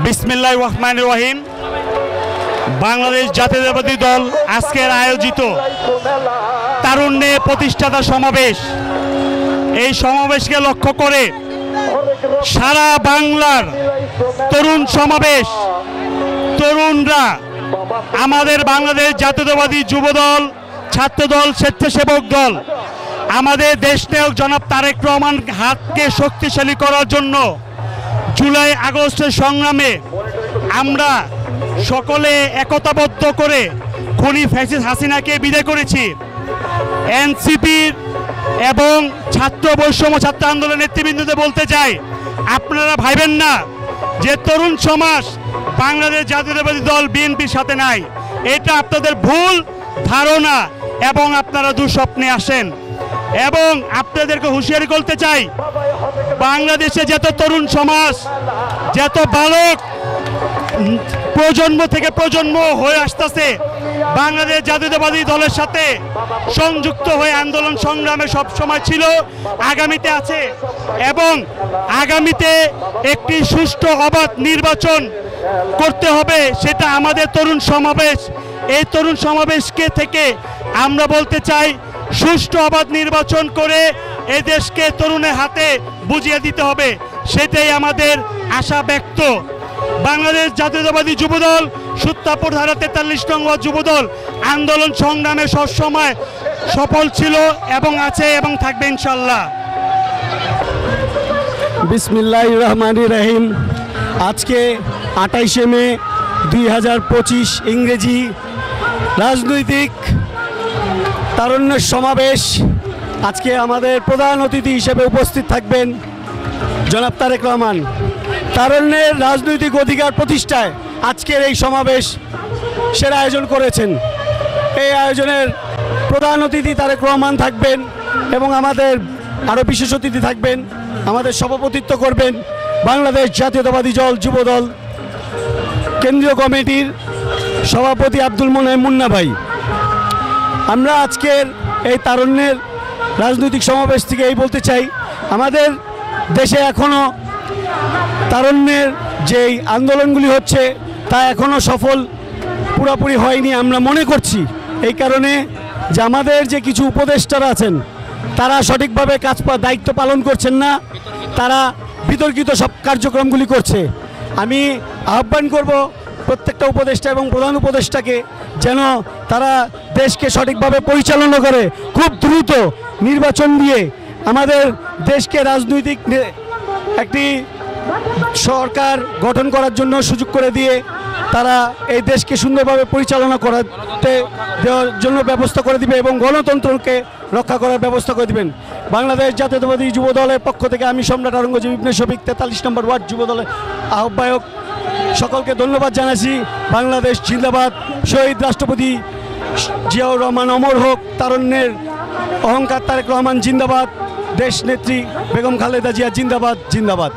বিসমিল্লাহির রহমানির রহিম। বাংলাদেশ জাতীয়তাবাদী দল আজকের আয়োজিত তারুণ্যে প্রতিষ্ঠাতা সমাবেশ, এই সমাবেশকে লক্ষ্য করে সারা বাংলার তরুণ সমাবেশ, তরুণরা আমাদের বাংলাদেশ জাতীয়তাবাদী যুবদল, ছাত্রদল, স্বেচ্ছাসেবক দল, আমাদের দেশনায়ক জনাব তারেক রহমান হাতকে শক্তিশালী করার জন্য জুলাই আগস্টের সংগ্রামে আমরা সকলে একতাবদ্ধ করে খুনি ফ্যাসিস্ট হাসিনাকে বিদায় করেছি। এনসিপির এবং ছাত্র বৈষম্য ছাত্র আন্দোলনের নেতৃবৃন্দদের বলতে চাই, আপনারা ভাইবেন না যে তরুণ সমাজ বাংলাদেশ জাতীয়তাবাদী দল বিএনপির সাথে নাই। এটা আপনাদের ভুল ধারণা এবং আপনারা দুঃস্বপ্নে আসেন। এবং আপনাদেরকে হুঁশিয়ারি করতে চাই, বাংলাদেশে যত তরুণ সমাজ, যত বালক প্রজন্ম থেকে প্রজন্ম হয়ে আসতেছে বাংলাদেশ জাতীয়তাবাদী দলের সাথে সংযুক্ত হয়ে আন্দোলন সংগ্রামে সবসময় ছিল, আগামীতে আছে এবং আগামীতে একটি সুষ্ঠু অবাধ নির্বাচন করতে হবে। সেটা আমাদের তরুণ সমাবেশ। এই তরুণ সমাবেশকে থেকে আমরা বলতে চাই, সুষ্ঠু অবাধ নির্বাচন করে এই দেশকে তরুণের হাতে বুঝিয়ে দিতে হবে। সেটাই আমাদের আশা ব্যক্ত। বাংলাদেশ জাতীয়তাবাদী যুবদল সূত্রাপুর ধারা 43 নং যুবদল আন্দোলন সংগ্রামে সবসময় সফল ছিল এবং আছে এবং থাকবে ইনশাল্লাহ। বিসমিল্লাহির রহমানির রহিম। আজকে 28শে মে 2025 ইংরেজি রাজনৈতিক তারুণ্যের সমাবেশ। আজকে আমাদের প্রধান অতিথি হিসেবে উপস্থিত থাকবেন জনাব তারেক রহমান। তারুণ্যের রাজনৈতিক অধিকার প্রতিষ্ঠায় আজকের এই সমাবেশ সেরা আয়োজন করেছেন। এই আয়োজনের প্রধান অতিথি তারেক রহমান থাকবেন এবং আমাদের আরও বিশেষ অতিথি থাকবেন। আমাদের সভাপতিত্ব করবেন বাংলাদেশ জাতীয়তাবাদী দল যুবদল কেন্দ্রীয় কমিটির সভাপতি আব্দুল মোনায়েম মুন্না ভাই। আমরা আজকের এই তারুণ্যের রাজনৈতিক সমাবেশ থেকে এই বলতে চাই, আমাদের দেশে এখনও তারুণ্যের যেই আন্দোলনগুলি হচ্ছে তা এখনও সফল পুরোপুরি হয়নি আমরা মনে করছি। এই কারণে যে আমাদের যে কিছু উপদেষ্টারা আছেন তারা সঠিকভাবে দায়িত্ব পালন করছেন না, তারা বিতর্কিত সব কার্যক্রমগুলি করছে। আমি আহ্বান করব প্রত্যেকটা উপদেষ্টা এবং প্রধান উপদেষ্টাকে যেন তারা দেশকে সঠিকভাবে পরিচালনা করে খুব দ্রুত নির্বাচন দিয়ে আমাদের দেশকে রাজনৈতিক একটি সরকার গঠন করার জন্য সুযোগ করে দিয়ে তারা এই দেশকে সুন্দরভাবে পরিচালনা করতে দেওয়ার জন্য ব্যবস্থা করে দিবে এবং গণতন্ত্রকে রক্ষা করার ব্যবস্থা করে দিবেন। বাংলাদেশ জাতীয়তাবাদী যুব দলের পক্ষ থেকে আমি সম্রাট আওরঙ্গজেব ইবনে শফিক 43 নম্বর ওয়ার্ড যুব দলের আহ্বায়ক সকলকে ধন্যবাদ জানাচ্ছি। বাংলাদেশ জিন্দাবাদ, শহীদ রাষ্ট্রপতি জিয়াউর রহমান অমর হোক, তারুণ্যের অহংকার তারেক রহমান জিন্দাবাদ, দেশ নেত্রী বেগম খালেদা জিয়া জিন্দাবাদ জিন্দাবাদ।